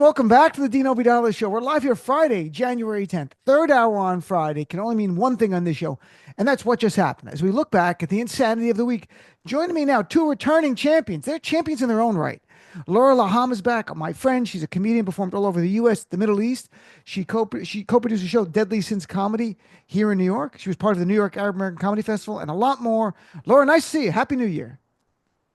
Welcome back to the Dean Obeidallah Show. We're live here Friday, January 10th. Third hour on Friday can only mean one thing on this show, and that's what just happened. As we look back at the insanity of the week, joining me now, two returning champions. They're champions in their own right. Laura Laham is back, my friend. She's a comedian, performed all over the U.S., the Middle East. She co-produced the show Deadly Sins Comedy here in New York. She was part of the New York Arab American Comedy Festival and a lot more. Laura, nice to see you. Happy New Year.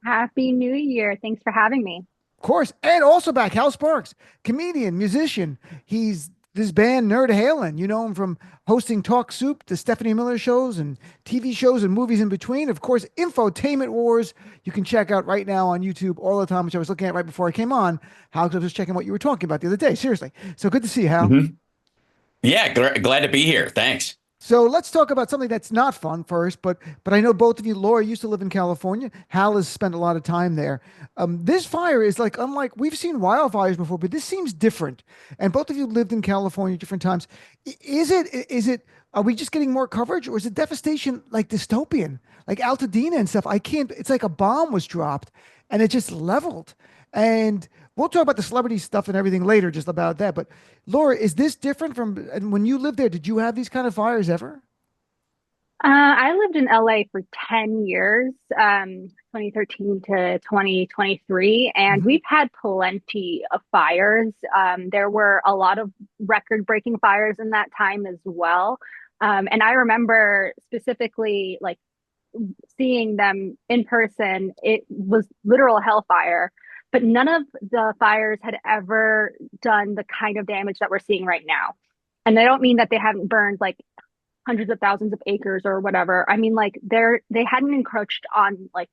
Happy New Year. Thanks for having me. Of course. And also back, Hal Sparks, comedian, musician. He's this band Nerd Halen. You know him from hosting Talk Soup, the Stephanie Miller shows, and TV shows and movies in between. Of course, Infotainment Wars, you can check out right now on YouTube all the time, which I was looking at right before I came on. Hal, 'cause I was just checking what you were talking about the other day. Seriously. So good to see you, Hal. Yeah, glad to be here. Thanks. So let's talk about something that's not fun first, but I know both of you. Laura used to live in California. Hal has spent a lot of time there. This fire is like unlike we've seen wildfires before, but this seems different. And both of you lived in California different times. Is it? Are we just getting more coverage, or is it devastation like dystopian, like Altadena and stuff? I can't. It's like a bomb was dropped, and it just leveled. And we'll talk about the celebrity stuff and everything later, just about that. But Laura, is this different from and when you lived there? Did you have these kind of fires ever? I lived in LA for 10 years, 2013 to 2023, and Hmm. we've had plenty of fires. There were a lot of record-breaking fires in that time as well. And I remember specifically like seeing them in person. It was literal hellfire, but none of the fires had ever done the kind of damage that we're seeing right now. And I don't mean that they haven't burned like hundreds of thousands of acres or whatever. I mean like they hadn't encroached on like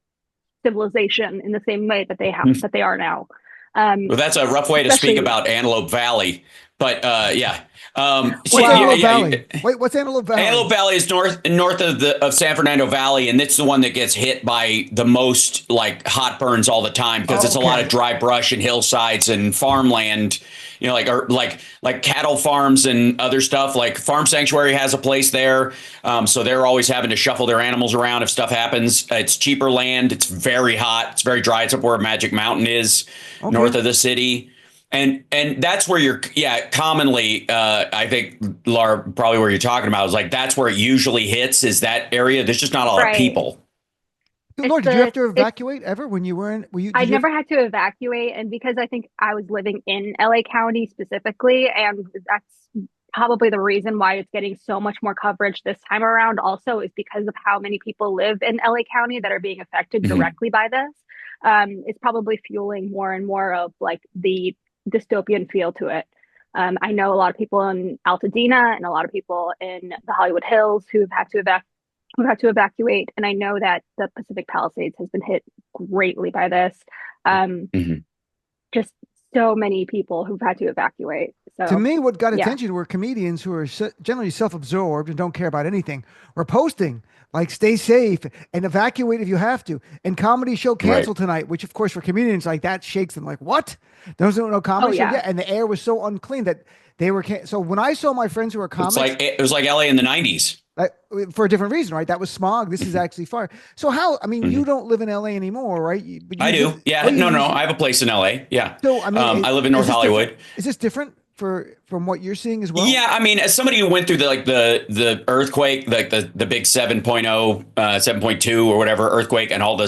civilization in the same way that they are now. Well, that's a rough way to speak Especially about Antelope Valley, but yeah. What's well, Antelope Valley? Wait, what's Antelope Antelope Valley? Valley is north of the of San Fernando Valley, and it's the one that gets hit by the most like hot burns all the time because it's a lot of Okay. dry brush and hillsides and farmland. You know, like cattle farms and other stuff. Like Farm Sanctuary has a place there, so they're always having to shuffle their animals around if stuff happens. It's cheaper land. It's very hot. It's very dry. It's up where Magic Mountain is, Okay. north of the city. And that's where you're, yeah, commonly, I think, Laura, probably where you're talking about is like that's where it usually hits is that area. There's just not a lot of right. people. Laura, It's did you have the to it's evacuate ever when you were in? Were you? I Did you have? never had to evacuate, and because I think I was living in LA County specifically, and that's probably the reason why it's getting so much more coverage this time around, also, is because of how many people live in LA County that are being affected Mhm. directly by this. It's probably fueling more and more of like the dystopian feel to it. I know a lot of people in Altadena and a lot of people in the Hollywood Hills who've had to evacuate. And I know that the Pacific Palisades has been hit greatly by this. Um, Mhm. just so many people who've had to evacuate. To So me, what got yeah. attention were comedians who are generally self-absorbed and don't care about anything. Were posting like "Stay safe" and "Evacuate if you have to." And comedy show Right. canceled tonight, which of course for comedians like that shakes them. Like what? There's no Oh comedy show. yeah. Yeah, and the air was so unclean that they were. So when I saw my friends who are comics, It was like LA in the 90s. like, for a different reason, right? That was smog. This is actually fire. So how? I mean, you Mhm. don't live in LA anymore, right? But I you do. lived. Oh, Yeah. you No. used to. I have a place in LA. Yeah. So I mean, I live in North is this different? Hollywood. Is this different for from what you're seeing as well? Yeah, I mean, as somebody who went through the earthquake, like the big 7.0, 7.2 or whatever earthquake, and all the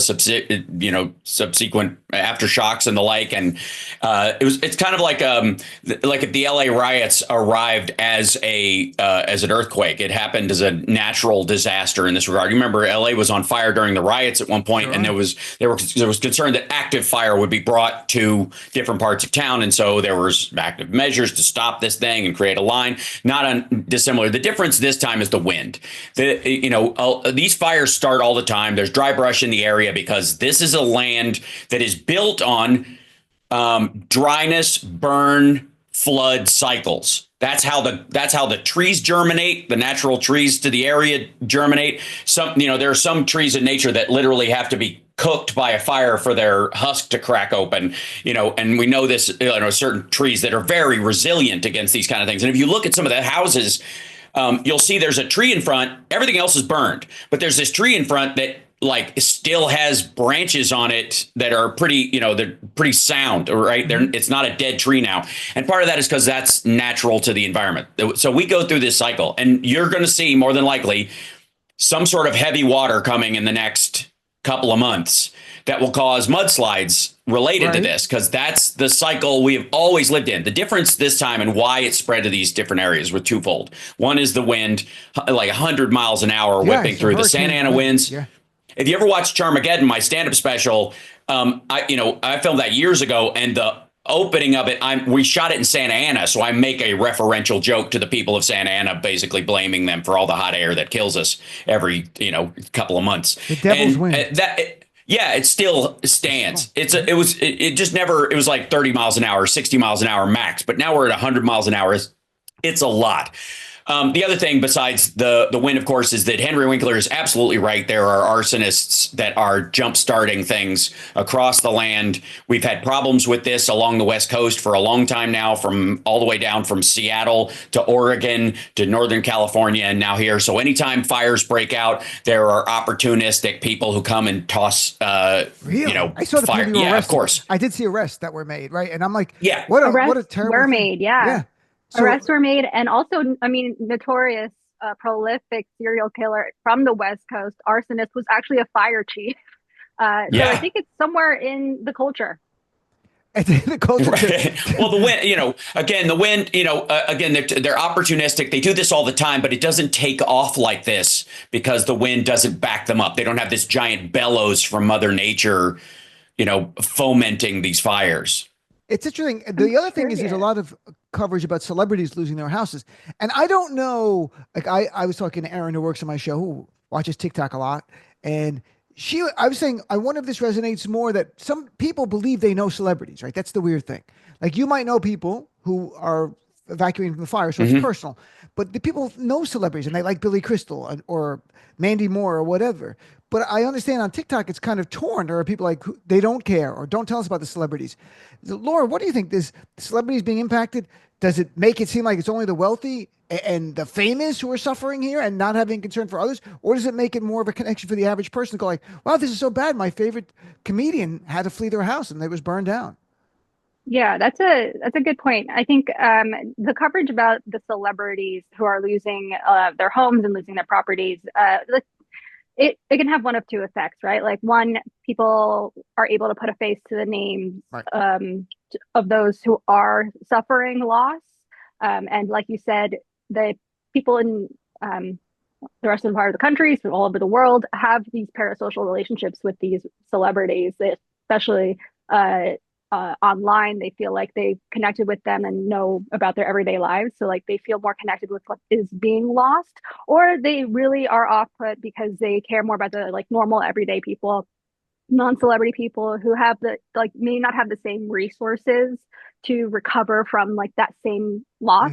subsequent aftershocks and the like, and it's kind of like if the LA riots arrived as an earthquake, it happened as a natural disaster in this regard. You remember LA was on fire during the riots at one point, and Sure. there was concern that active fire would be brought to different parts of town, and so there was active measures to stop this thing and create a line. Not dissimilar. The difference this time is the wind. These fires start all the time. There's dry brush in the area because this is a land that is built on dryness, burn, flood cycles. That's how the trees germinate. The natural trees to the area germinate. There are some trees in nature that literally have to be cooked by a fire for their husk to crack open. And we know this. Certain trees that are very resilient against these kind of things. And if you look at some of the houses, you'll see there's a tree in front. Everything else is burned, but there's this tree in front that like still has branches on it that are pretty, they're pretty sound, right? It's not a dead tree now. And part of that is because that's natural to the environment. So we go through this cycle, and you're going to see more than likely some sort of heavy water coming in the next couple of months that will cause mudslides related to this, because that's the cycle we have always lived in. The difference this time and why it spread to these different areas were twofold. One is the wind, like 100 miles an hour whipping through the Santa Ana winds. Yeah. If you ever watched Charmageddon, my stand-up special, I filmed that years ago, and the opening of it, we shot it in Santa Ana, so I make a referential joke to the people of Santa Ana, basically blaming them for all the hot air that kills us every couple of months. The devil's wind. It still stands. It just never. It was like 30 miles an hour, 60 miles an hour max, but now we're at 100 miles an hour. It's a lot. The other thing besides the wind, of course, is that Henry Winkler is absolutely right. There are arsonists that are jump starting things across the land. We've had problems with this along the West Coast for a long time now, from all the way down from Seattle to Oregon to Northern California and now here. So anytime fires break out, there are opportunistic people who come and toss, really? I saw the fire. Yeah, of course. I did see arrests that were made, right? And I'm like, yeah, what a terrible were thing. made, yeah. So, arrests were made, and also, notorious, prolific serial killer from the West Coast, arsonist, was actually a fire chief. So I think it's somewhere in the culture. The culture. Right. Well, the wind, again, they're opportunistic. They do this all the time, but it doesn't take off like this because the wind doesn't back them up. They don't have this giant bellows from Mother Nature, fomenting these fires. It's interesting. The other thing is there's a lot of coverage about celebrities losing their houses. And I don't know, like I was talking to Erin, who works on my show, who watches TikTok a lot. And I was saying, I wonder if this resonates more, that some people believe they know celebrities, right? That's the weird thing. Like, you might know people who are evacuating from the fire, so it's personal. But the people know celebrities and they like Billy Crystal or Mandy Moore or whatever. But I understand on TikTok, it's kind of torn. There are people like, they don't care or don't tell us about the celebrities. Laura, what do you think? This celebrities being impacted, does it make it seem like it's only the wealthy and the famous who are suffering here and not having concern for others? Or does it make it more of a connection for the average person to go like, wow, this is so bad. My favorite comedian had to flee their house and it was burned down. Yeah, that's a good point. I think the coverage about the celebrities who are losing their homes and losing their properties, it can have one of two effects, right? Like, one, people are able to put a face to the names of those who are suffering loss. And like you said, the people in the rest of the part of the country, so all over the world, have these parasocial relationships with these celebrities, especially online. They feel like they've connected with them and know about their everyday lives. So like they feel more connected with what is being lost, or they really are off put because they care more about the like normal everyday people, non-celebrity people who have may not have the same resources to recover from like that same loss,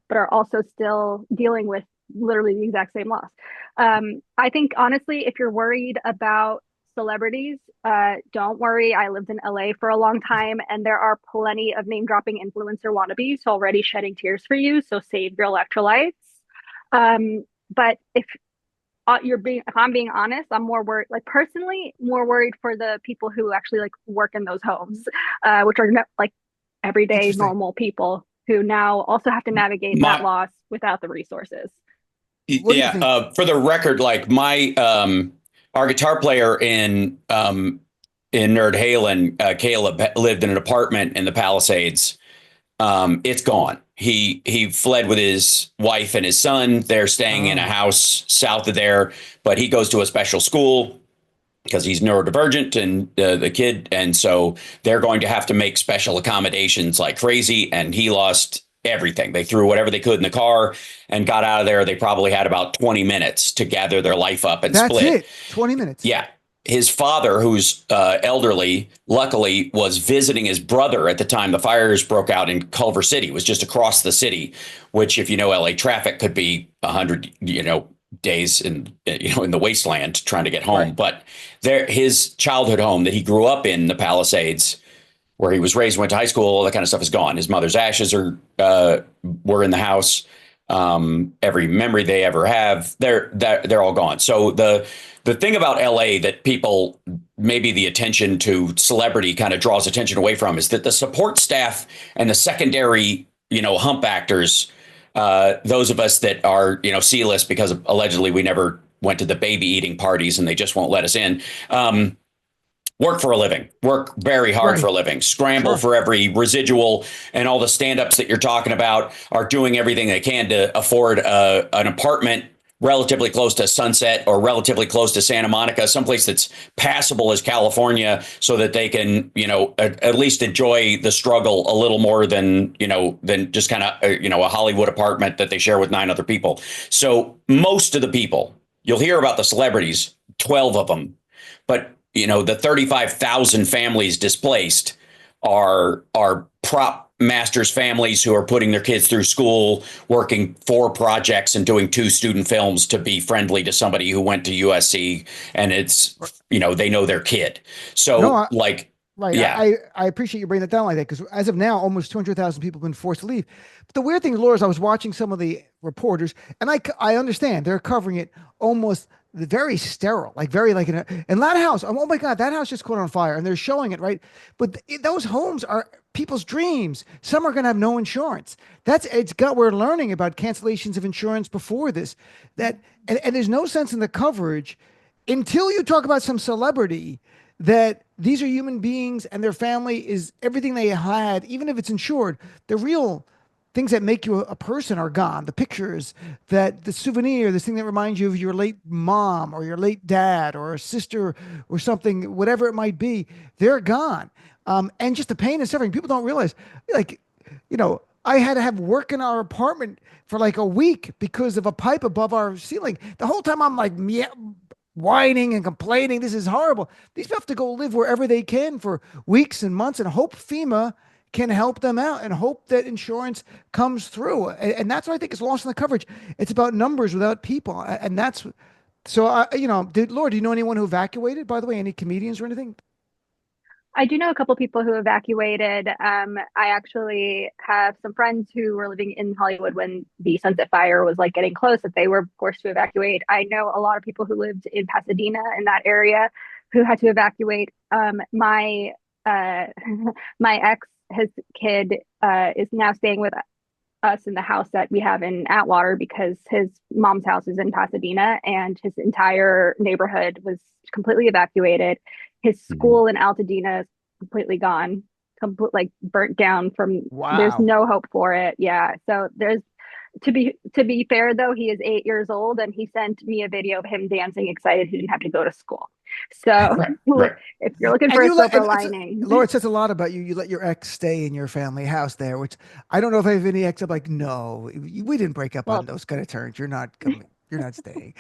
but are also still dealing with literally the exact same loss. I think honestly, if you're worried about celebrities, don't worry. I lived in LA for a long time, and there are plenty of name-dropping influencer wannabes already shedding tears for you. So save your electrolytes. But if I'm being honest, I'm more worried, like personally, more worried for the people who actually like work in those homes, which are like everyday normal people who now also have to navigate that loss without the resources. Yeah. For the record, like our guitar player in Nerd Halen, Caleb, lived in an apartment in the Palisades. It's gone. He fled with his wife and his son. They're staying in a house south of there, but he goes to a special school because he's neurodivergent and the kid. And so they're going to have to make special accommodations like crazy. And he lost everything. They threw whatever they could in the car and got out of there. They probably had about 20 minutes to gather their life up and split. That's it. 20 minutes. Yeah. His father, who's elderly, luckily was visiting his brother at the time the fires broke out in Culver City. It was just across the city, which, if you know LA traffic, could be 100, days in the wasteland trying to get home. Right. But his childhood home that he grew up in, the Palisades, where he was raised, went to high school, all that kind of stuff is gone. His mother's ashes were in the house. Every memory they ever have, they're all gone. So the the thing about LA that people, maybe the attention to celebrity kind of draws attention away from, is that the support staff and the secondary, hump actors, those of us that are, C-list because allegedly we never went to the baby eating parties and they just won't let us in. Work for a living, work very hard for a living, scramble for every residual, and all the stand-ups that you're talking about are doing everything they can to afford an apartment relatively close to Sunset or relatively close to Santa Monica, someplace that's passable as California, so that they can, at least enjoy the struggle a little more than just kind of, a Hollywood apartment that they share with 9 other people. So most of the people, you'll hear about the celebrities, 12 of them, but the 35,000 families displaced are prop masters' families who are putting their kids through school, working 4 projects and doing 2 student films to be friendly to somebody who went to USC, and it's, they know their kid. So right. Yeah, I appreciate you bringing that down like that, because as of now, almost 200,000 people have been forced to leave. But the weird thing, Laura, is I was watching some of the reporters, and I understand they're covering it almost very sterile, very like in that house. Oh my God, that house just caught on fire, and they're showing it, right? But those homes are people's dreams. Some are going to have no insurance. We're learning about cancellations of insurance before this. And there's no sense in the coverage until you talk about some celebrity that these are human beings and their family is everything they had, even if it's insured. The real things that make you a person are gone. The pictures, the souvenir, this thing that reminds you of your late mom or your late dad or a sister or something, whatever it might be, they're gone. And just the pain and suffering. People don't realize, I had to have work in our apartment for like a week because of a pipe above our ceiling. The whole time I'm like, whining and complaining. This is horrible. These people have to go live wherever they can for weeks and months and hope FEMA can help them out and hope that insurance comes through. And that's what I think is lost in the coverage. It's about numbers without people. And that's, so, Laura, do you know anyone who evacuated, by the way, any comedians or anything? I do know a couple people who evacuated. I actually have some friends who were living in Hollywood when the Sunset Fire was like getting close, that they were forced to evacuate. I know a lot of people who lived in Pasadena in that area who had to evacuate. My ex, his kid, is now staying with us in the house that we have in Atwater because his mom's house is in Pasadena, and his entire neighborhood was completely evacuated. His school in Altadena is completely gone, burnt down from. Wow. There's no hope for it. Yeah. So to be fair though, he is 8 years old, and he sent me a video of him dancing, excited he didn't have to go to school. So right. If you're looking for a silver lining, Laura, it says a lot about you. You let your ex stay in your family house there, which I don't know if I have any ex. I'm like, no, we didn't break up on those kind of terms. You're not coming. You're not staying.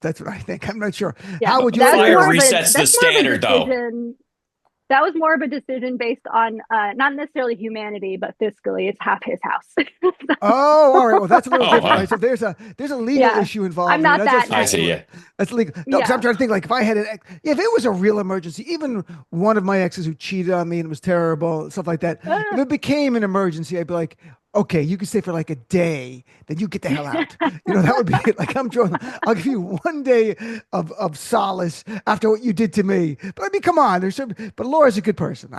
That's what I think. I'm not sure. Yeah, how would you? Fire resets the standard, though. That was more of a decision based on not necessarily humanity, but fiscally, it's half his house. Oh, all right. Well, that's a little different. Right? So there's a legal issue involved. I'm not that. I see. Yeah, that's legal. No, because I'm trying to think, like, if I had if it was a real emergency, even one of my exes who cheated on me and was terrible, stuff like that. If it became an emergency, I'd be like, okay, you can stay for like a day, then you get the hell out. That would be it. Like, I'll give you 1 day of solace after what you did to me. But I mean, come on. But Laura's a good person.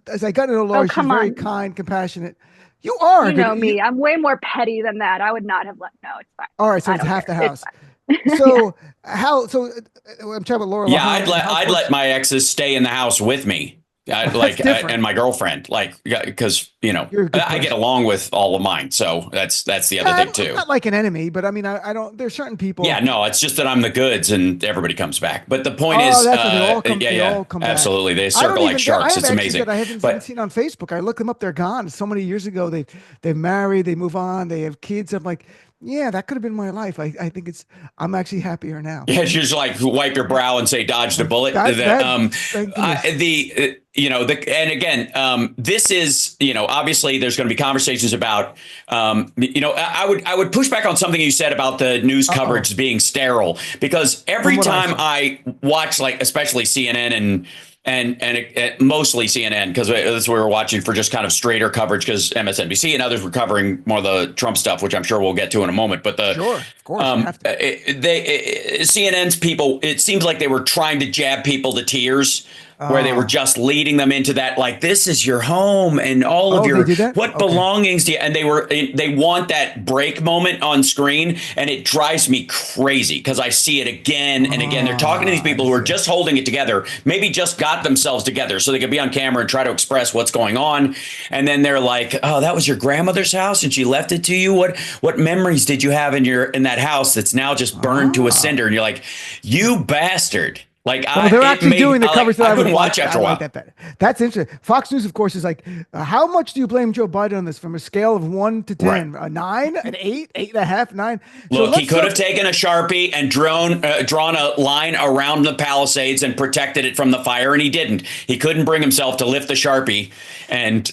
As I got to know Laura, she's very kind, compassionate. You are. You know me. I'm way more petty than that. I would not have let. No, it's fine. All right, so it's half the house. So I'm talking about Laura. Yeah, I'd let my exes stay in the house with me. And my girlfriend, because I get along with all of mine, so that's the other thing too. Not like an enemy, but I mean, I don't. There's certain people. Yeah, no, it's just that I'm the goods, and everybody comes back. But the point is, they all come back. Absolutely, they circle like sharks. It's amazing. That I haven't seen on Facebook. I look them up; they're gone. So many years ago, they've married, they move on, they have kids. I'm like, yeah, that could have been my life. I think I'm actually happier now. Yeah, you just like wipe your brow and say, dodge the bullet. This is, obviously there's going to be conversations about, I would push back on something you said about the news coverage being sterile, because every time I watch, like, especially CNN and mostly CNN, because that's what we were watching for just kind of straighter coverage, because MSNBC and others were covering more of the Trump stuff, which I'm sure we'll get to in a moment. But sure, of course, you have to. CNN's people, it seems like they were trying to jab people to tears, where they were just leading them into that, like, this is your home and all of your belongings do you, and they want that break moment on screen, and it drives me crazy because I see it again and again. They're talking to these people who are just holding it together, maybe just got themselves together so they could be on camera and try to express what's going on, and then they're like, oh, that was your grandmother's house and she left it to you. What memories did you have in that house that's now just burned to a cinder? And you're like, you bastard. Like, they're actually doing the coverage that I would watch after a while. That's interesting. Fox News, of course, is like, how much do you blame Joe Biden on this from a scale of 1 to 10? A 9, an 8, 8.5, 9? Look, he could have taken a Sharpie and drawn a line around the Palisades and protected it from the fire, and he didn't. He couldn't bring himself to lift the Sharpie and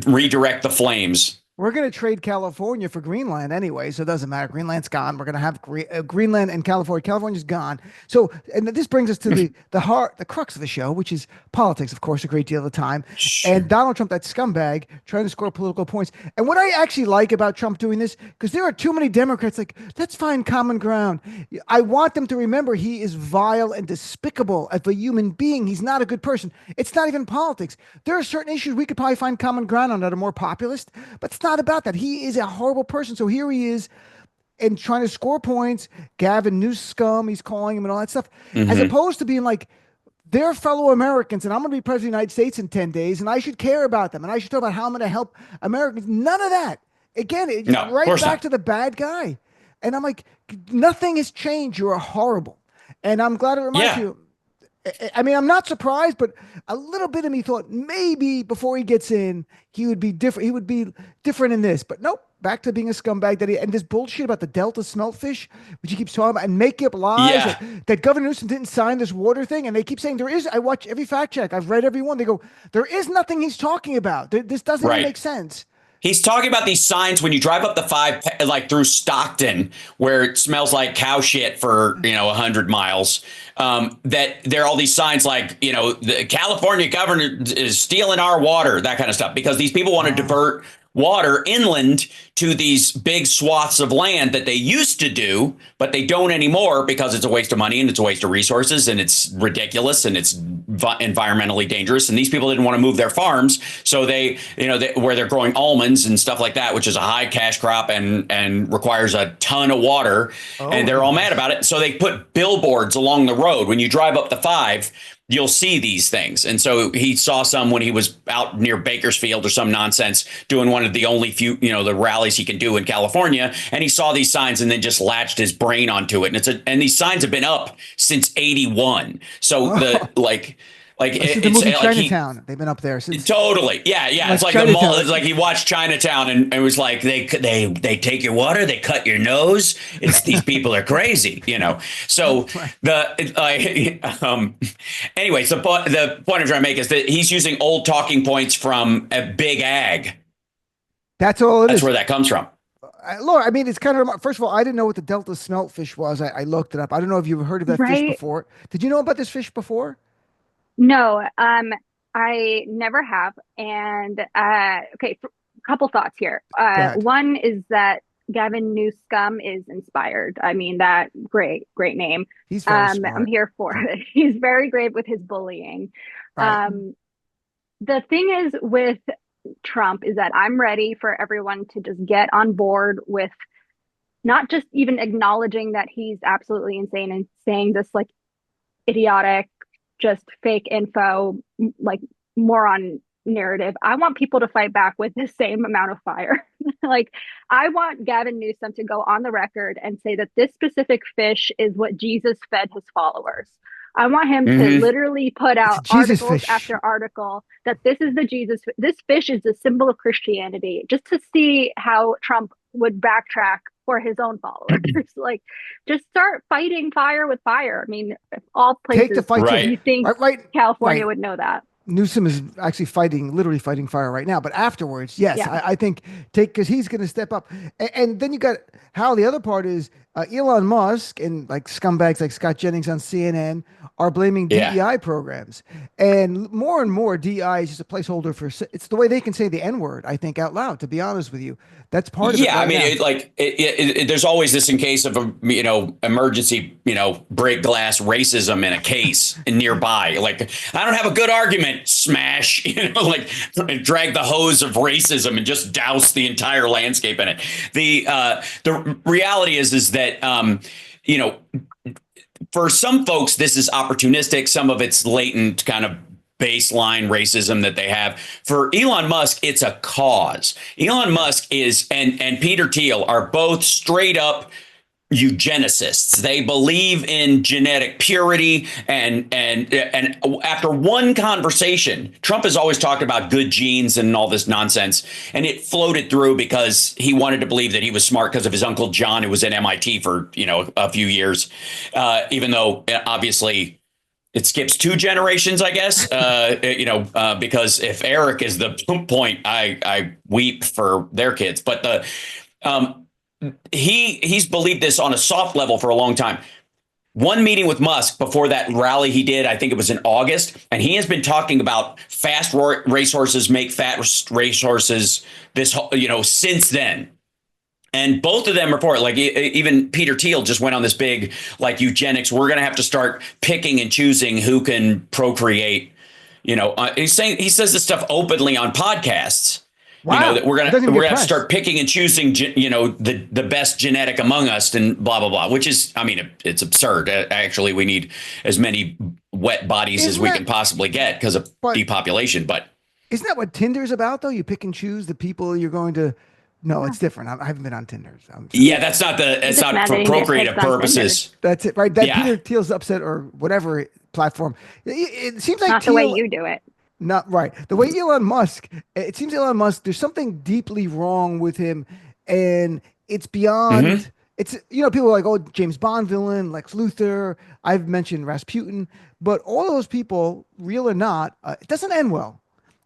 redirect the flames. We're going to trade California for Greenland anyway, so it doesn't matter. Greenland's gone. We're going to have Greenland and California. California's gone. So, and this brings us to the crux of the show, which is politics, of course, a great deal of the time. Sure. And Donald Trump, that scumbag, trying to score political points. And what I actually like about Trump doing this, because there are too many Democrats like, let's find common ground. I want them to remember he is vile and despicable as a human being. He's not a good person. It's not even politics. There are certain issues we could probably find common ground on that are more populist, but it's not about that. He is a horrible person. So here he is and trying to score points. Gavin Newsom, he's calling him and all that stuff, as opposed to being like, they're fellow Americans and I'm going to be president of the United States in 10 days and I should care about them and I should talk about how I'm going to help Americans. None of that. Again, it's right back to the bad guy. And I'm like, nothing has changed. You're horrible. And I'm glad it reminds you. I mean, I'm not surprised, but a little bit of me thought maybe before he gets in, he would be different. He would be different in this, but nope. Back to being a scumbag and this bullshit about the Delta smeltfish, which he keeps talking about and making up lies that Governor Newsom didn't sign this water thing. And they keep saying there is. I watch every fact check. I've read every one. They go, there is nothing he's talking about. This doesn't even make sense. He's talking about these signs when you drive up the 5, like through Stockton, where it smells like cow shit for, 100 miles. That there are all these signs like, the California governor is stealing our water, that kind of stuff, because these people want to divert water inland to these big swaths of land that they used to do, but they don't anymore because it's a waste of money and it's a waste of resources and it's ridiculous and it's environmentally dangerous. And these people didn't want to move their farms. So where they're growing almonds and stuff like that, which is a high cash crop and requires a ton of water. And they're all mad about it. So they put billboards along the road. When you drive up the 5, you'll see these things. And so he saw some when he was out near Bakersfield or some nonsense doing one of the only few, the rallies he can do in California. And he saw these signs and then just latched his brain onto it. And these signs have been up since 81. So it's the movie Chinatown. They've been up there since. Totally. Yeah. It's like the mall. It's like he watched Chinatown and it was like, they take your water, they cut your nose. These people are crazy, So anyways, the point I'm trying to make is that he's using old talking points from a big ag. That's all it is. That's where that comes from. Laura, I mean, it's kind of, first of all, I didn't know what the Delta smeltfish was. I looked it up. I don't know if you've heard of that fish before. Did you know about this fish before? No, I never have. And a couple thoughts here. One is that Gavin Newsom is inspired. I mean, that great name. He's very smart. I'm here for it. He's very great with his bullying. Right. The thing is with Trump is that I'm ready for everyone to just get on board with not just even acknowledging that he's absolutely insane and saying this like idiotic, just fake info, like moron narrative. I want people to fight back with the same amount of fire. Like, I want Gavin Newsom to go on the record and say that this specific fish is what Jesus fed his followers. I want him to literally put out articles after article that this is this fish is the symbol of Christianity, just to see how Trump would backtrack for his own followers. Like, just start fighting fire with fire. I mean, if all places, take the fight. You think California would know that. Newsom is actually literally fighting fire right now. But afterwards, yes, I think because he's going to step up. And then you got how the other part is Elon Musk and like scumbags like Scott Jennings on CNN are blaming Yeah. DEI programs. And more DEI is just a placeholder for, it's the way they can say the N word, I think, out loud, to be honest with you. That's part of it Yeah, I right mean, now. there's always this in case of a emergency, break glass racism in a case nearby. Like, I don't have a good argument. Smash, like drag the hose of racism and just douse the entire landscape in it. The reality is that you know for some folks, this is opportunistic. Some of it's latent kind of baseline racism that they have. For Elon Musk, it's a cause. Elon Musk and Peter Thiel are both straight up eugenicists. They believe in genetic purity, and after one conversation, Trump has always talked about good genes and all this nonsense, and it floated through because he wanted to believe that he was smart because of his uncle John, who was at MIT for a few years, even though obviously it skips 2 generations, I guess. Because if Eric is the point, I weep for their kids, but um, he's believed this on a soft level for a long time. One meeting with Musk before that rally he did, I think it was in August, and he has been talking about fast racehorses make fast racehorses since then. And both of them report, like even Peter Thiel just went on this big like eugenics. We're going to have to start picking and choosing who can procreate. He says this stuff openly on podcasts. Wow. That we're gonna have to start picking and choosing, the best genetic among us, and blah blah blah. Which is, I mean, it's absurd. Actually, we need as many wet bodies as we can possibly get because of depopulation. But isn't that what Tinder's about, though? You pick and choose the people you're going to. No, it's different. I haven't been on Tinder. Yeah, that's not it's not for procreative purposes. That's it, right? Peter Thiel's upset or whatever platform. It seems like not the way you do it. Not right. The way Elon Musk, it seems Elon Musk, there's something deeply wrong with him. And it's beyond, it's, people are like, oh, James Bond villain, Lex Luthor. I've mentioned Rasputin, but all those people, real or not, it doesn't end well.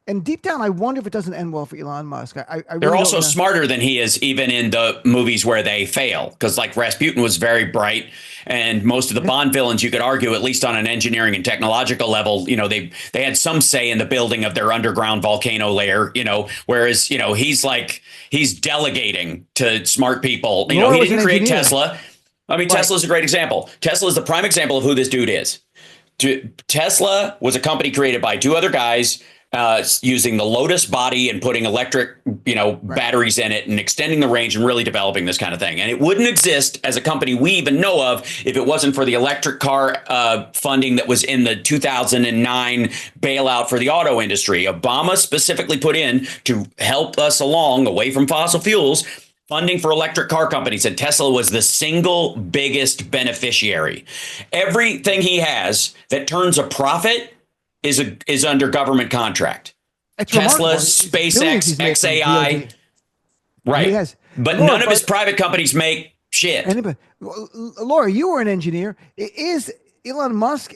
And deep down, I wonder if it doesn't end well for Elon Musk. I really They're also smarter than he is, even in the movies where they fail. Because like Rasputin was very bright, and most of the Bond villains, you could argue, at least on an engineering and technological level, they had some say in the building of their underground volcano lair. Whereas he's delegating to smart people. He didn't create Tesla. I mean, Tesla is a great example. Tesla is the prime example of who this dude is. Tesla was a company created by 2 other guys. Using the Lotus body and putting electric, batteries in it and extending the range and really developing this kind of thing. And it wouldn't exist as a company we even know of if it wasn't for the electric car funding that was in the 2009 bailout for the auto industry. Obama specifically put in to help us along away from fossil fuels, funding for electric car companies, and Tesla was the single biggest beneficiary. Everything he has that turns a profit is under government contract. Tesla, SpaceX, XAI, right? But Laura, none of his private companies make shit. Laura, you were an engineer. Is Elon Musk,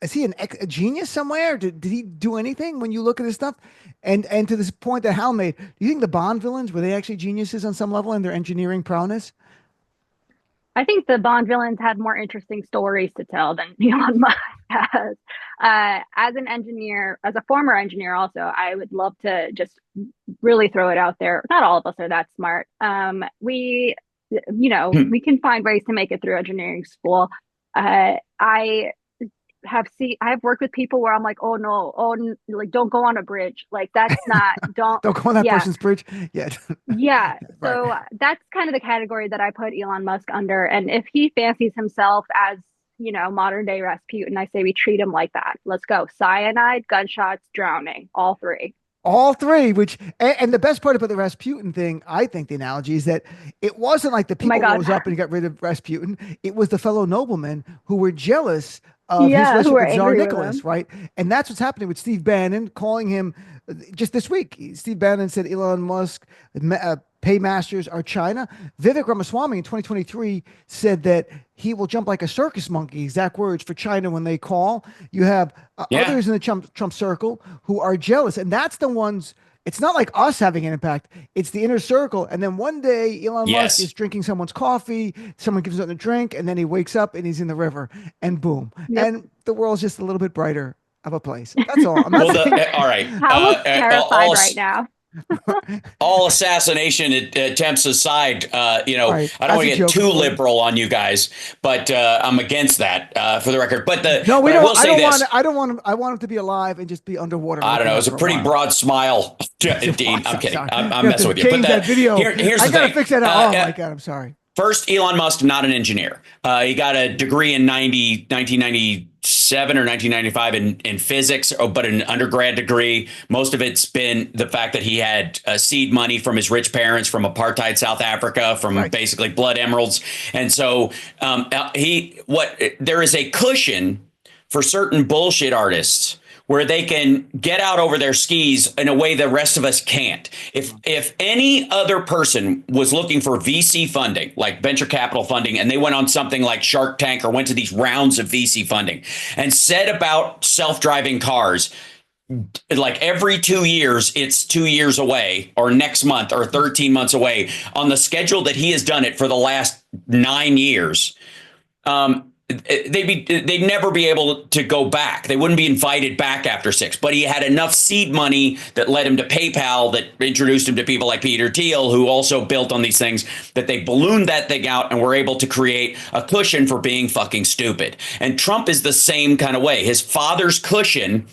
is he a genius somewhere? Did he do anything when you look at his stuff? And to this point that Hal made, do you think the Bond villains, were they actually geniuses on some level in their engineering prowess? I think the Bond villains had more interesting stories to tell than Elon Musk has. As an engineer, as a former engineer also, I would love to just really throw it out there. Not all of us are that smart. We can find ways to make it through engineering school. I've worked with people where I'm like, oh no, like don't go on a bridge. Like that's not, don't go on that person's bridge. Yeah. Yeah. So that's kind of the category that I put Elon Musk under. And if he fancies himself as, modern day Rasputin, I say we treat him like that. Let's go. Cyanide, gunshots, drowning, all 3. All 3, and the best part about the Rasputin thing, I think the analogy is that it wasn't like the people rose up and got rid of Rasputin. It was the fellow noblemen who were jealous of his relationship with Tsar Nicholas, right? And that's what's happening with Steve Bannon, calling him just this week. Steve Bannon said Elon Musk paymasters are China. Vivek Ramaswamy in 2023 said that he will jump like a circus monkey, exact words, for China when they call. You have others in the Trump circle who are jealous. And that's the ones it's not like us having an impact. It's the inner circle. And then one day, Elon Musk is drinking someone's coffee. Someone gives him a drink, and then he wakes up and he's in the river, and boom, Yep. and the world's just a little bit brighter of a place. That's all. I'm not Well, saying. all right. Hal is terrified right now. All assassination attempts aside, you know, Right. I don't That's want a to get joke, too of course. liberal on you guys, but I'm against that for the record. But No, we but I don't. will say this. I don't want him. I want him to be alive and just be underwater. I don't know. It's a pretty broad smile, Dean. I'm kidding. I'm messing with you. But that video. Here's I the gotta thing. fix that out. Oh my God, I'm sorry. First, Elon Musk, not an engineer. He got a degree in 1997 or 1995 in physics, but an undergrad degree. Most of it's been the fact that he had seed money from his rich parents from apartheid South Africa, from basically blood emeralds. And so there is a cushion for certain bullshit artists where they can get out over their skis in a way the rest of us can't. If any other person was looking for VC funding, like venture capital funding, and they went on something like Shark Tank or went to these rounds of VC funding and said about self-driving cars, like every 2 years, it's 2 years away, or next month, or 13 months away, on the schedule that he has done it for the last 9 years, they'd never be able to go back. They wouldn't be invited back after 6. But he had enough seed money that led him to PayPal, that introduced him to people like Peter Thiel, who also built on these things, that they ballooned that thing out and were able to create a cushion for being fucking stupid. And Trump is the same kind of way. His father's cushion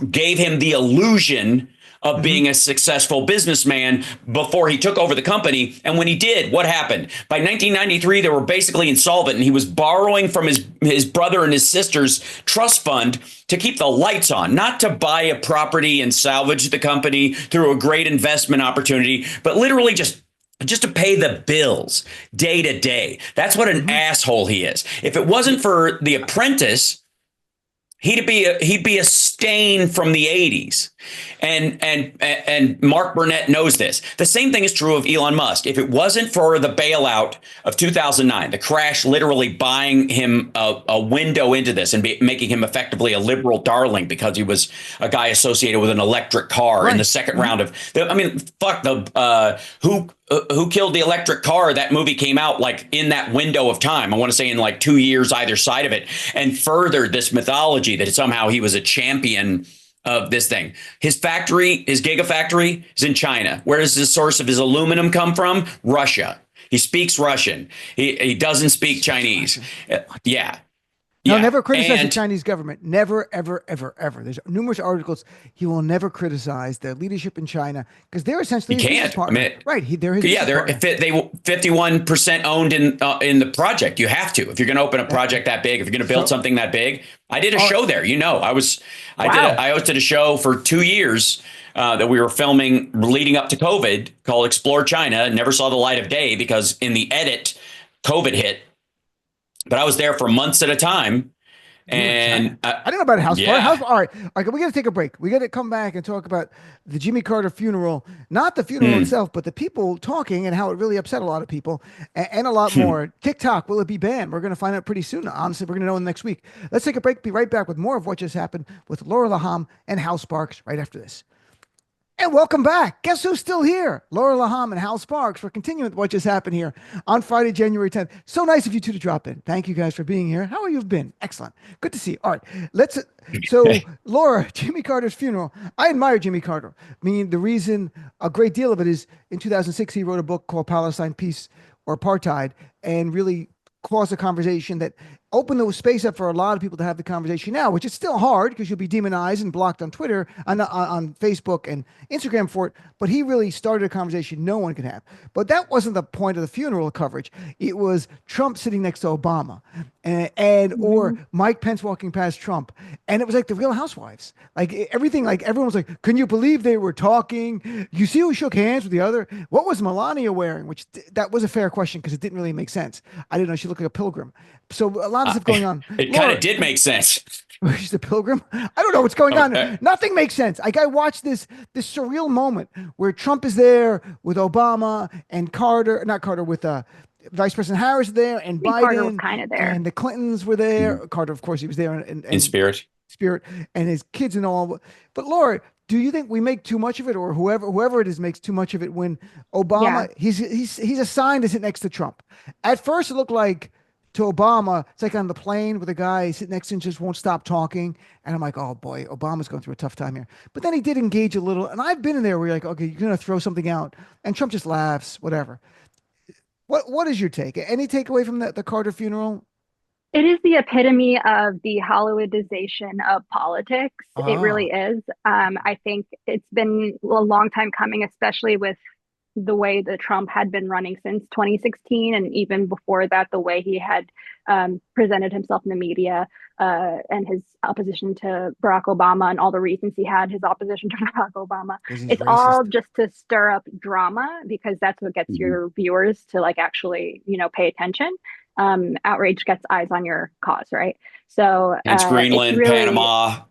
gave him the illusion of being a successful businessman before he took over the company. And when he did, what happened? By 1993, they were basically insolvent, and he was borrowing from his brother and his sister's trust fund to keep the lights on, not to buy a property and salvage the company through a great investment opportunity, but literally just to pay the bills day to day. That's what an asshole he is. If it wasn't for The Apprentice, he'd be a stain from the 80s. And Mark Burnett knows this. The same thing is true of Elon Musk. If it wasn't for the bailout of 2009, the crash literally buying him a window into this and making him effectively a liberal darling because he was a guy associated with an electric car in the second round of, I mean, fuck, who killed the electric car? That movie came out like in that window of time. I want to say in like 2 years either side of it, and furthered this mythology that somehow he was a champion of this thing. His factory, his gigafactory, is in China. Where does the source of his aluminum come from? Russia. He speaks Russian. He doesn't speak Chinese. Yeah. No, never criticize the Chinese government. Never, ever, ever, ever. There's numerous articles. He will never criticize their leadership in China because they're essentially his business partner. I mean, right. They're his they're 51% owned in the project. You have to if you're going to open a project that big. If you're going to build something that big. I did a show there. You know, I hosted a show for 2 years that we were filming leading up to COVID called Explore China. Never saw the light of day because in the edit, COVID hit. But I was there for months at a time. And I don't know about house fire. All right, we got to take a break. We got to come back and talk about the Jimmy Carter funeral, not the funeral itself, but the people talking and how it really upset a lot of people and a lot more. TikTok, will it be banned? We're going to find out pretty soon. Honestly, we're going to know in the next week. Let's take a break. Be right back with more of what just happened with Laura Laham and Hal Sparks right after this. And welcome back. Guess who's still here? Laura Laham and Hal Sparks. We're continuing with what just happened here on Friday, January 10th. So nice of you two to drop in. Thank you guys for being here. How are you been? Excellent. Good to see you. All right. So Laura, Jimmy Carter's funeral. I admire Jimmy Carter. I mean, the reason, a great deal of it is in 2006, he wrote a book called Palestine, Peace or Apartheid, and really caused a conversation that opened the space up for a lot of people to have the conversation now, which is still hard because you'll be demonized and blocked on Twitter, on Facebook and Instagram for it. But he really started a conversation no one could have. But that wasn't the point of the funeral coverage. It was Trump sitting next to Obama or Mike Pence walking past Trump. And it was like the Real Housewives. Like everything, like everyone was like, can you believe they were talking? You see who shook hands with the other? What was Melania wearing? Which that was a fair question because it didn't really make sense. I didn't know she looked like a pilgrim. So a lot of stuff going on. It kind of did make sense. She's a pilgrim. I don't know what's going on. Nothing makes sense. Like I watched this surreal moment where Trump is there with Obama and with Vice President Harris there and Biden. Carter was kind of there. And the Clintons were there. Carter, of course, he was there in spirit. And his kids and all. But Laura, do you think we make too much of it, or whoever it is makes too much of it when Obama he's assigned to sit next to Trump? At first, it looked like to Obama, it's like on the plane with a guy sitting next to him just won't stop talking, and I'm like, oh boy, Obama's going through a tough time here. But then he did engage a little, and I've been in there where you're like, okay, you're gonna throw something out, and Trump just laughs, whatever. What is your take? Any takeaway from the Carter funeral? It is the epitome of the Hollywoodization of politics. It Ah, really is. I think it's been a long time coming, especially with the way that Trump had been running since 2016, and even before that, the way he had presented himself in the media, and his opposition to Barack Obama, and all the reasons he had his opposition to Barack Obama. because he's It's racist. all just to stir up drama, because that's what gets Mhm. your viewers to like actually, pay attention. Outrage gets eyes on your cause, right? So Hence it's Greenland, really, Panama,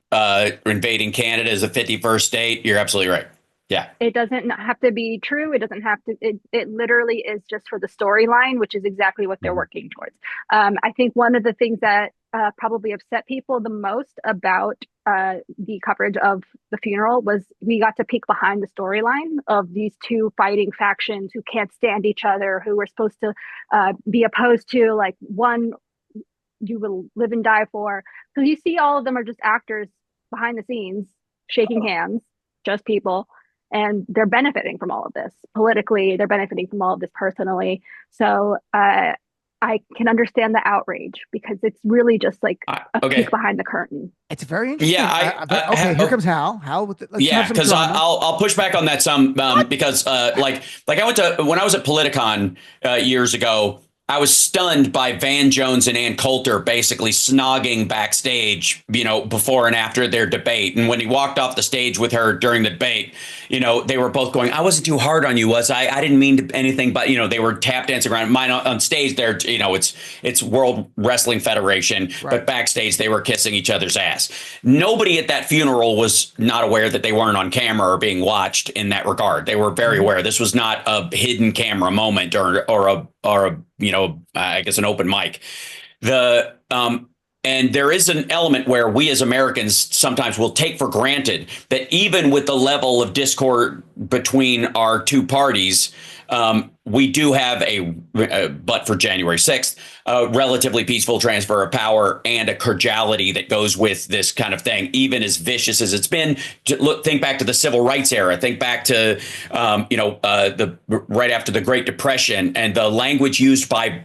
invading Canada as a 51st state. You're absolutely right. Yeah. it doesn't have to be true. It doesn't have to, it literally is just for the storyline, which is exactly what they're Mhm. working towards. I think one of the things that probably upset people the most about the coverage of the funeral was we got to peek behind the storyline of these two fighting factions who can't stand each other, who were supposed to be opposed to, like, one you will live and die for. Because you see, all of them are just actors behind the scenes, shaking hands, just people. And they're benefiting from all of this politically. They're benefiting from all of this personally. So I can understand the outrage, because it's really just like a peek Okay. behind the curtain. It's very Yeah. interesting. Okay, here comes Hal. Hal, let's have Yeah, some because drama. I'll push back on that some What? because like I went to when I was at Politicon years ago. I was stunned by Van Jones and Ann Coulter basically snogging backstage, before and after their debate. And when he walked off the stage with her during the debate, they were both going, "I wasn't too hard on you, was I? I didn't mean anything," but they were tap dancing around. Mine on stage there, it's World Wrestling Federation, Right. but backstage they were kissing each other's ass. Nobody at that funeral was not aware that they weren't on camera or being watched in that regard. They were very aware. This was not a hidden camera moment or a I guess an open mic. The and there is an element where we as Americans sometimes will take for granted that even with the level of discord between our two parties, we do have but for January 6th, a relatively peaceful transfer of power and a cordiality that goes with this kind of thing, even as vicious as it's been. Think back to the civil rights era. Think back to, the right after the Great Depression and the language used by,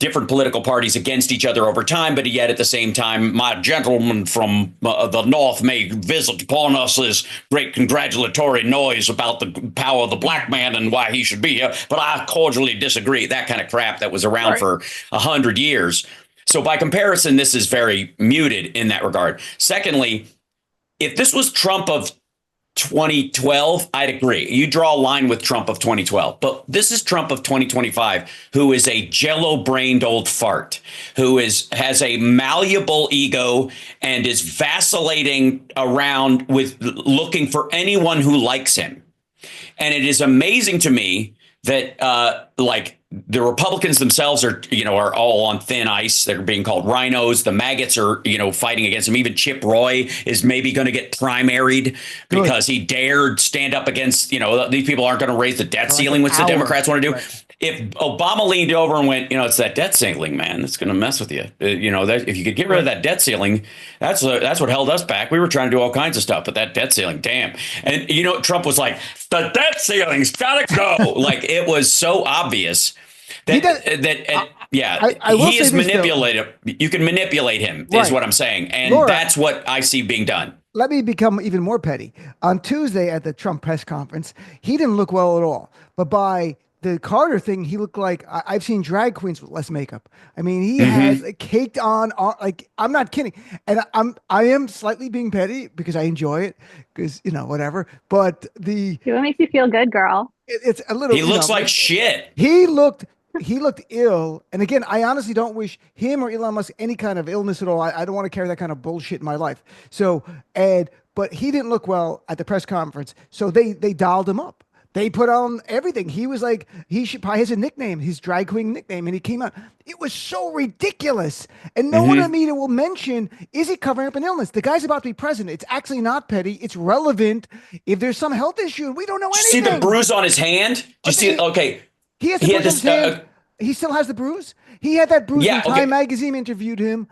different political parties against each other over time, but yet at the same time, my gentleman from the North may visit upon us this great congratulatory noise about the power of the black man and why he should be here, but I cordially disagree. That kind of crap that was around Right. for 100 years. So by comparison, this is very muted in that regard. Secondly, if this was Trump of 2012, I'd agree. You draw a line with Trump of 2012, but this is Trump of 2025, who is a jello-brained old fart, who has a malleable ego and is vacillating around with looking for anyone who likes him. And it is amazing to me that the Republicans themselves are all on thin ice. They're being called rhinos. The maggots are fighting against him. Even Chip Roy is maybe going to get primaried because he dared stand up against these people aren't going to raise the debt ceiling, which the Democrats want to do. Right. If Obama leaned over and went, it's that debt ceiling, man, that's going to mess with you. That if you could get rid of that debt ceiling, that's what held us back. We were trying to do all kinds of stuff, but that debt ceiling, damn. And Trump was like, the debt ceiling's got to go. Like, it was so obvious that he is manipulative. You can manipulate him, is what I'm saying, and Laura, that's what I see being done. Let me become even more petty. On Tuesday at the Trump press conference, he didn't look well at all, but by the Carter thing, he looked like I've seen drag queens with less makeup. I mean, he has caked on, like, I'm not kidding. And I am slightly being petty because I enjoy it because, whatever. But what makes you feel good, girl? It's a little, he looks like shit. He looked ill. And again, I honestly don't wish him or Elon Musk any kind of illness at all. I don't want to carry that kind of bullshit in my life. So, but he didn't look well at the press conference. So they dialed him up. They put on everything. He was like, he should probably has a nickname, his drag queen nickname, and he came out. It was so ridiculous. And no one in the Hmm. media will mention, is he covering up an illness? The guy's about to be president. It's actually not petty. It's relevant. If there's some health issue, we don't know Did you see the anything. bruise on his hand? Did you see? Okay, He has the he had bruise on his this. hand. He still has the bruise. He had that bruise when Yeah. Time Okay. Magazine interviewed him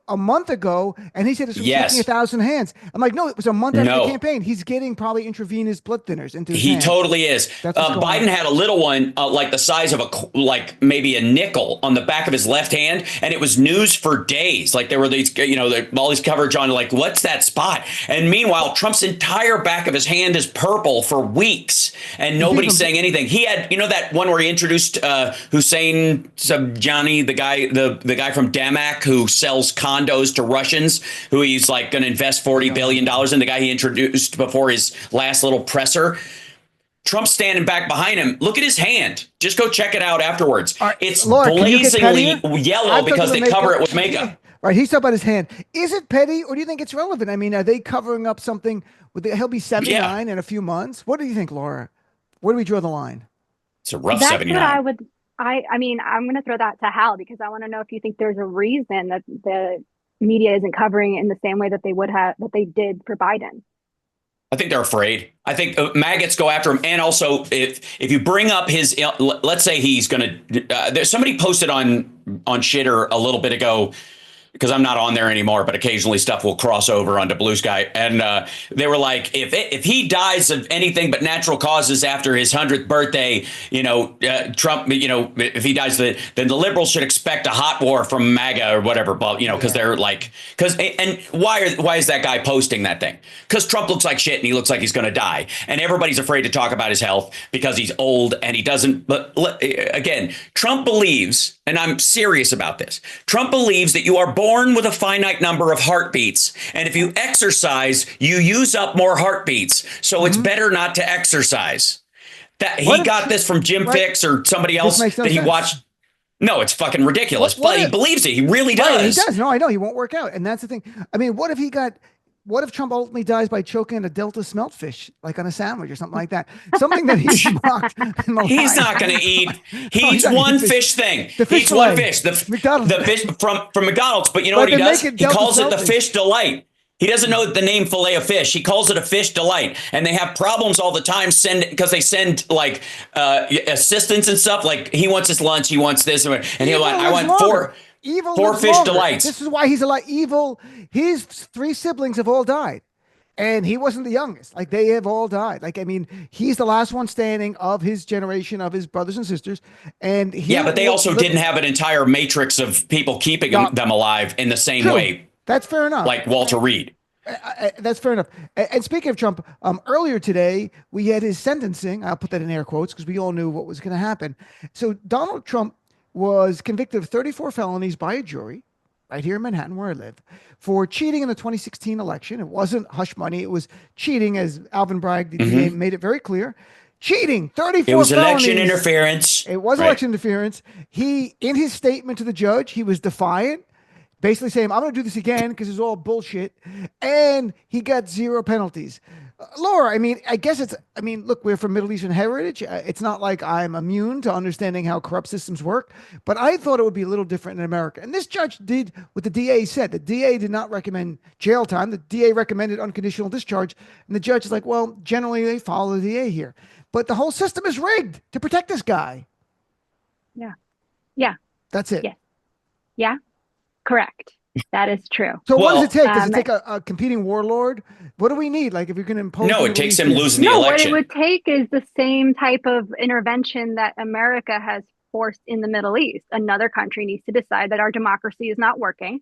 a month ago, and he said it's from shaking Yes. 1,000 hands. I'm like, no, it was a month after the No. campaign. He's getting probably intravenous blood thinners into his He hands. totally is. That's what's going Biden on. had a little one, like the size of like maybe a nickel on the back of his left hand, and it was news for days. Like there were these, all these coverage on like, what's that spot? And meanwhile, Trump's entire back of his hand is purple for weeks, and nobody's saying anything. He had, that one where he introduced Hussein Subjani, the guy from Damak who sells condos to Russians, who he's like going to invest $40 billion in. The guy he introduced before his last little presser. Trump's standing back behind him. Look at his hand. Just go check it out afterwards. All right, It's Laura, can you get blazingly pettier? yellow I'm because they talking about cover it with makeup. Right, he's talking about his hand. Is it petty, or do you think it's relevant? I mean, are they covering up something? He'll be 79 in a few months. What do you think, Laura? Where do we draw the line? It's a rough That's 79. what I would. I mean, I'm going to throw that to Hal because I want to know if you think there's a reason that the media isn't covering it in the same way that they did for Biden. I think they're afraid. I think maggots go after him. And also, if you bring up his, let's say he's going to, there's somebody posted on Shitter a little bit ago, because I'm not on there anymore, but occasionally stuff will cross over onto Blue Sky. And they were like, if he dies of anything but natural causes after his 100th birthday, Trump, if he dies, then the liberals should expect a hot war from MAGA or whatever, because they're like, and why is that guy posting that thing? Because Trump looks like shit and he looks like he's going to die. And everybody's afraid to talk about his health because he's old and he doesn't. But again, Trump believes, and I'm serious about this, Trump believes that you are born with a finite number of heartbeats. And if you exercise, you use up more heartbeats. So it's better not to exercise. That he got this from Jim Fix or somebody else makes no that he sense. watched. No, it's fucking ridiculous. But he believes it. He really does. Right, he does. No, I know he won't work out. And that's the thing. I mean, what if Trump ultimately dies by choking a Delta smelt fish, like on a sandwich or something like that? Something that he's mocked. He's not going to eat. He eats one fish thing. The fish He eats one fillet. fish. The McDonald's. fish from McDonald's. But you know But what he they does? make it He Delta calls it the Selfish. fish delight. He doesn't know the name filet of fish. He calls it a fish delight. And they have problems all the time because they send like assistants and stuff. Like he wants his lunch. He wants this. And he'll like, I want four fish longer. delights. This is why he's alive. Evil. His 3 siblings have all died. And he wasn't the youngest. Like they have all died. Like, I mean, he's the last one standing of his generation, of his brothers and sisters. And but they also didn't have an entire matrix of people keeping them alive in the same way. That's fair enough. Like Walter Reed. That's fair enough. And speaking of Trump, earlier today, we had his sentencing. I'll put that in air quotes because we all knew what was going to happen. So Donald Trump was convicted of 34 felonies by a jury right here in Manhattan, where I live, for cheating in the 2016 election. It wasn't hush money. It was cheating, as Alvin Bragg, the DA, made it very clear. Cheating, 34 It was felonies. election interference. It was election interference. He, in his statement to the judge, he was defiant, basically saying, I'm going to do this again because it's all bullshit. And he got 0 penalties. Laura, I mean, I guess look, we're from Middle Eastern heritage. It's not like I'm immune to understanding how corrupt systems work, but I thought it would be a little different in America. And this judge did what the DA said. The DA did not recommend jail time. The DA recommended unconditional discharge. And the judge is like, well, generally they follow the DA here. But the whole system is rigged to protect this guy. Yeah. Yeah. That's it. Yeah. Yeah. Correct. That is true. So what does it take? Does it take a competing warlord? What do we need? Like if you're going to impose? No, it takes him losing the election. What it would take is the same type of intervention that America has forced in the Middle East. Another country needs to decide that our democracy is not working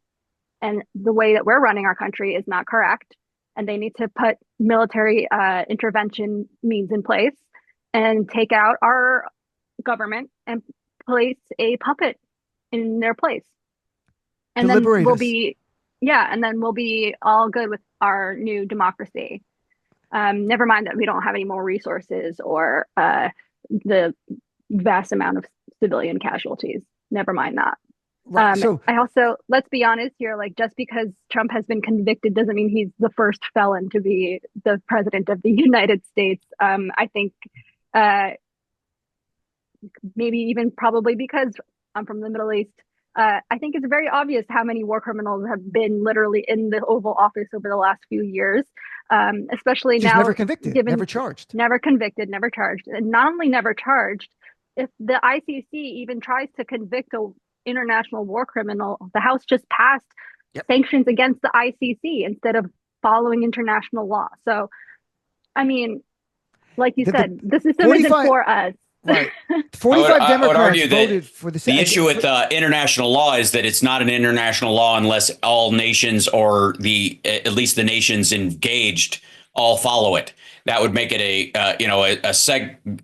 and the way that we're running our country is not correct. And they need to put military intervention means in place and take out our government and place a puppet in their place. And then we'll be all good with our new democracy. Never mind that we don't have any more resources or the vast amount of civilian casualties. Never mind that. Right. I also, let's be honest here, like just because Trump has been convicted doesn't mean he's the first felon to be the president of the United States. I think uh, maybe even probably because I'm from the Middle East. I think it's very obvious how many war criminals have been literally in the Oval Office over the last few years, especially Just now, never convicted, given never charged. never convicted, never charged. And not only never charged, if the ICC even tries to convict a international war criminal, the House just passed sanctions against the ICC instead of following international law. So, I mean, like you said, the system isn't for us. Right. 45 Democrats voted for the issue with international law is that it's not an international law unless all nations, or at least the nations engaged, all follow it. That would make it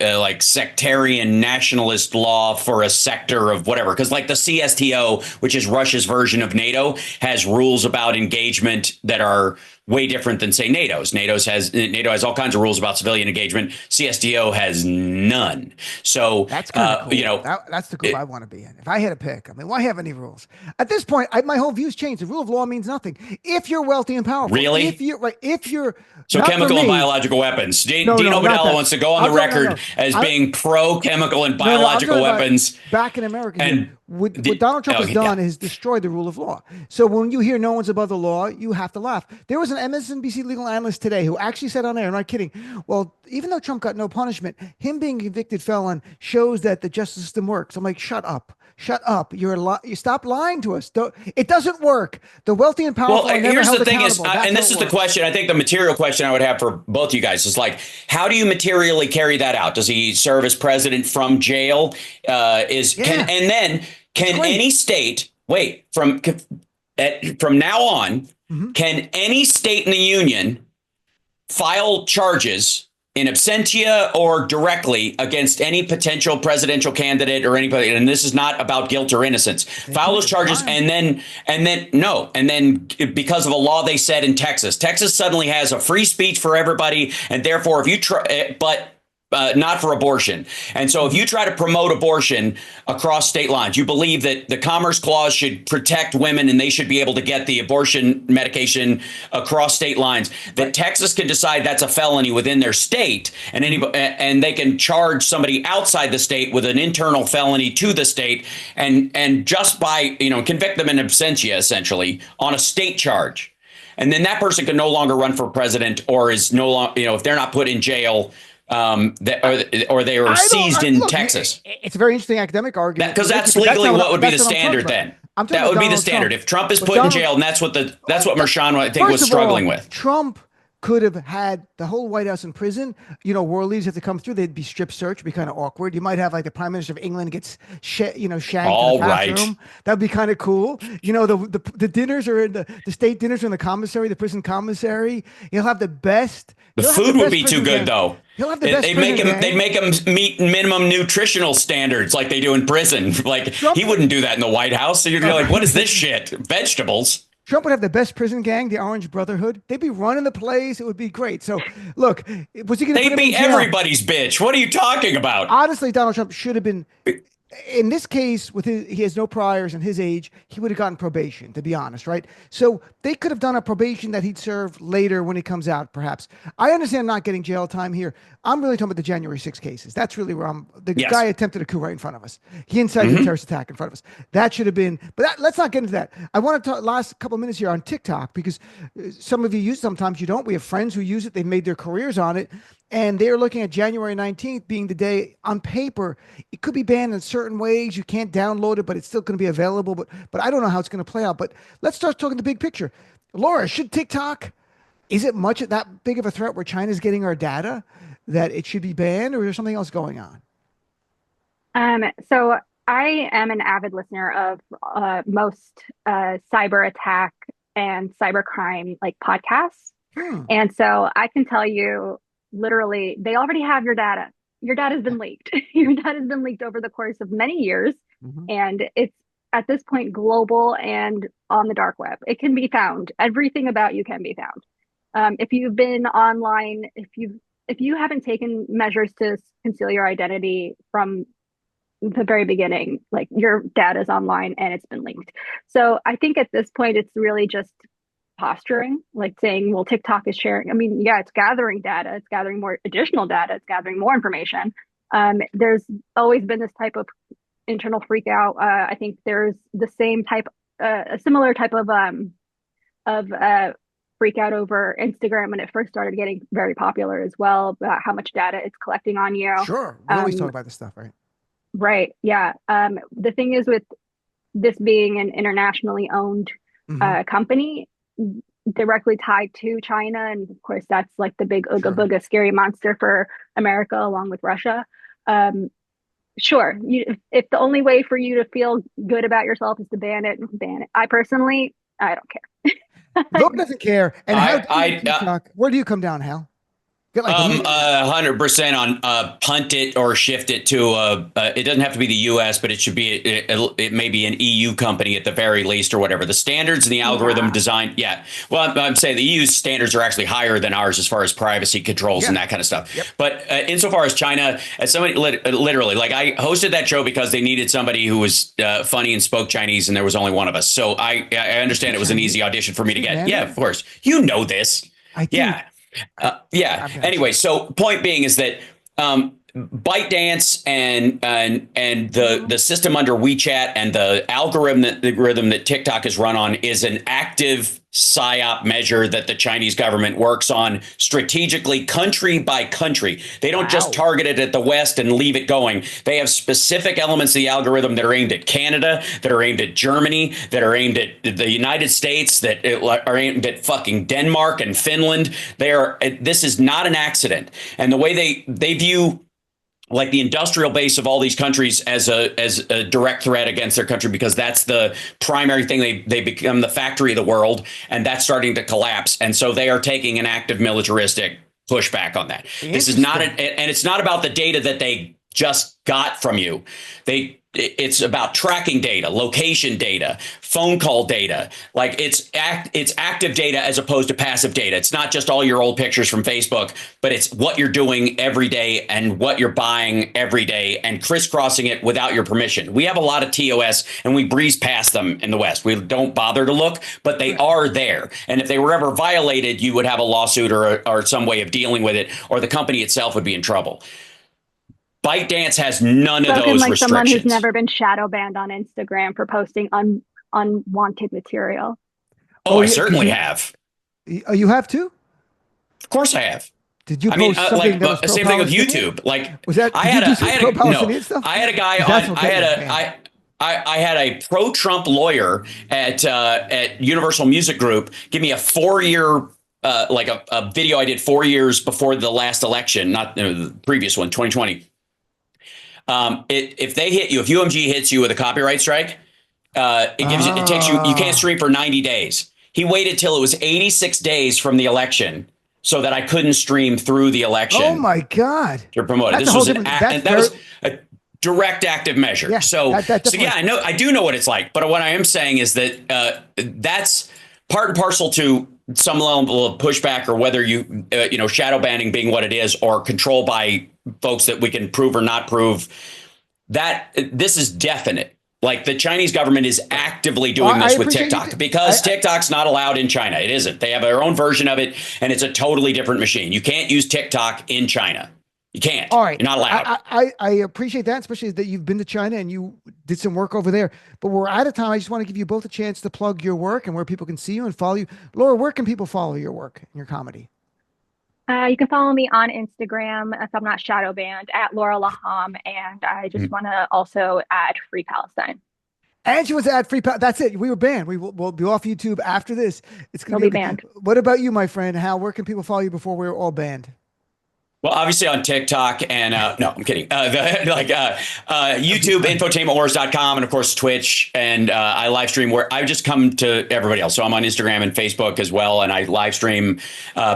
like sectarian nationalist law for a sector of whatever. Because like the CSTO, which is Russia's version of NATO, has rules about engagement that are way different than, say, NATO's. NATO has all kinds of rules about civilian engagement. CSTO has none. So that's kind of cool. That's the group I want to be in. If I had to pick, I mean, why have any rules? At this point, my whole view's changed. The rule of law means nothing. If you're wealthy and powerful. Really? If you're so chemical and biological weapons. Dean Obeidallah wants to go on the record as being pro chemical and biological weapons. Back in America. And what Donald Trump has done is destroyed the rule of law. So when you hear no one's above the law, you have to laugh. There was an MSNBC legal analyst today who actually said on air, I'm not kidding, well, even though Trump got no punishment, him being a convicted felon shows that the justice system works. I'm like, shut up. Shut up. You stop lying to us. It doesn't work. The wealthy and powerful are never held accountable. And this is the question. I think the material question I would have for both of you guys is like, how do you materially carry that out? Does he serve as president from jail? Can any state from now on, can any state in the union file charges in absentia or directly against any potential presidential candidate or anybody? And this is not about guilt or innocence. File those charges and then because of a law they said in Texas suddenly has a free speech for everybody, and therefore if you try, not for abortion. And so if you try to promote abortion across state lines, you believe that the Commerce Clause should protect women and they should be able to get the abortion medication across state lines, that Texas can decide that's a felony within their state, and they can charge somebody outside the state with an internal felony to the state and just by, convict them in absentia, essentially, on a state charge. And then that person can no longer run for president or is no longer, if they're not put in jail, or they were seized in Texas. It's a very interesting academic argument because that's legally what would be the standard then. That would be the standard if Trump is put in jail, and that's what Mershon I think was struggling with. Trump could have had the whole White House in prison. World leaders have to come through. They'd be strip searched. Be kind of awkward. You might have like the Prime Minister of England gets shanked in the bathroom. That'd be kind of cool. The dinners are in the state dinners are in the commissary, the prison commissary. He'll have the best. The food would be too good though. He'll have the best. They'd make him meet minimum nutritional standards like they do in prison. Like he wouldn't do that in the White House. So you'd be like, what is this shit? Vegetables. Trump would have the best prison gang, the Orange Brotherhood. They'd be running the place. It would be great. So, look, was he going to? They'd be everybody's bitch. What are you talking about? Honestly, Donald Trump should have been. In this case, he has no priors and his age, he would have gotten probation, to be honest, right? So they could have done a probation that he'd serve later when he comes out, perhaps. I understand not getting jail time here. I'm really talking about the January 6 cases. That's really where guy attempted a coup right in front of us. He incited a terrorist attack in front of us. That should have been, but let's not get into that. I want to talk last couple of minutes here on TikTok, because some of you use it, sometimes you don't. We have friends who use it. They made their careers on it. And they're looking at January 19th being the day on paper. It could be banned in certain ways. You can't download it, but it's still going to be available. But I don't know how it's going to play out. But let's start talking the big picture. Laura, should TikTok, is it much that big of a threat where China's getting our data that it should be banned, or is there something else going on? So I am an avid listener of most cyber attack and cybercrime like podcasts. And so I can tell you, literally, they already have your data. Your data has been leaked. Your data has been leaked over the course of many years. And it's at this point global and on the dark web. It can be found. Everything about you can be found. If you've been online, if you haven't taken measures to conceal your identity from the very beginning, like your data is online and it's been leaked. So I think at this point, it's really just posturing, like saying, well, TikTok is sharing. I mean, yeah, it's gathering data, it's gathering more additional data, it's gathering more information. There's always been this type of internal freak out. I think there's the same type, a similar type of freak out over Instagram when it first started getting very popular as well, about how much data it's collecting on you. Sure. We always talk about this stuff, right? Right. Yeah. The thing is, with this being an internationally owned company, directly tied to China, and of course that's like the big ooga booga scary monster for America, along with Russia. Sure, if the only way for you to feel good about yourself is to ban it, ban it. I personally, I don't care. Laura doesn't care. And TikTok, where do you come down, Hal? Get like 100% on punt it or shift it to it doesn't have to be the US, but it should be it may be an EU company at the very least, or whatever. The standards and the algorithm design. Yeah. Well, I'm saying the EU standards are actually higher than ours as far as privacy controls and that kind of stuff. Yep. But insofar as China, as somebody literally, like, I hosted that show because they needed somebody who was funny and spoke Chinese, and there was only one of us. So I understand it was an easy audition for me to get. Yeah, of course. You know this. I do. Yeah. Anyway, so point being is that ByteDance and the system under WeChat and the algorithm that TikTok is run on is an active PSYOP measure that the Chinese government works on strategically, country by country. They don't just target it at the West and leave it going. They have specific elements of the algorithm that are aimed at Canada, that are aimed at Germany, that are aimed at the United States, that are aimed at fucking Denmark and Finland. This is not an accident. And the way they view, like, the industrial base of all these countries as a direct threat against their country, because that's the primary thing. They become the factory of the world, and that's starting to collapse. And so they are taking an active militaristic pushback on that. This is not and it's not about the data that they just got from you. It's about tracking data, location data, phone call data. Like, it's active data as opposed to passive data. It's not just all your old pictures from Facebook, but it's what you're doing every day and what you're buying every day, and crisscrossing it without your permission. We have a lot of TOS and we breeze past them in the West. We don't bother to look, but they are there. And if they were ever violated, you would have a lawsuit or some way of dealing with it, or the company itself would be in trouble. ByteDance has none of those restrictions. Someone who's never been shadow banned on Instagram for posting unwanted material. I certainly have. You have too? Of course I have. Did you post something that was same thing with YouTube? Like, was that? I had a guy on. I had a pro-Trump lawyer at Universal Music Group give me a 4-year a video I did 4 years before the last election, not the previous one, 2020. If they hit you, if UMG hits you with a copyright strike, it takes you can't stream for 90 days. He waited till it was 86 days from the election so that I couldn't stream through the election. Oh my God. To promote it. This was that was a direct active measure. Yeah, so yeah, I do know what it's like. But what I am saying is that that's part and parcel to some level of pushback, or whether shadow banning being what it is, or control by folks that we can prove or not prove, that this is definite. Like, the Chinese government is actively doing this with TikTok, because TikTok's not allowed in China. It isn't. They have their own version of it, and it's a totally different machine. You can't use TikTok in China. You can't. All right. You're not allowed. I appreciate that, especially that you've been to China and you did some work over there. But we're out of time. I just want to give you both a chance to plug your work and where people can see you and follow you. Laura, where can people follow your work and your comedy? You can follow me on Instagram, if I'm not shadow banned, at Laura Laham. And I just want to also add Free Palestine. And she was at Free Palestine. That's it. We were banned. We'll be off YouTube after this. It's going to be banned. What about you, my friend? Hal, where can people follow you before we're all banned? Well, obviously on TikTok and no, I'm kidding. YouTube, infotainmentwars.com, and of course Twitch, and I live stream where I just come to everybody else. So I'm on Instagram and Facebook as well, and I live stream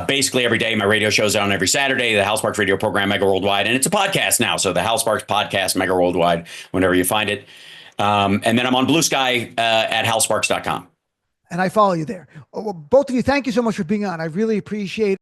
basically every day. My radio show's on every Saturday, the Hal Sparks radio program, Mega Worldwide, and it's a podcast now. So the Hal Sparks podcast, Mega Worldwide, whenever you find it. And then I'm on Blue Sky at halsparks.com. And I follow you there. Well, both of you, thank you so much for being on. I really appreciate it.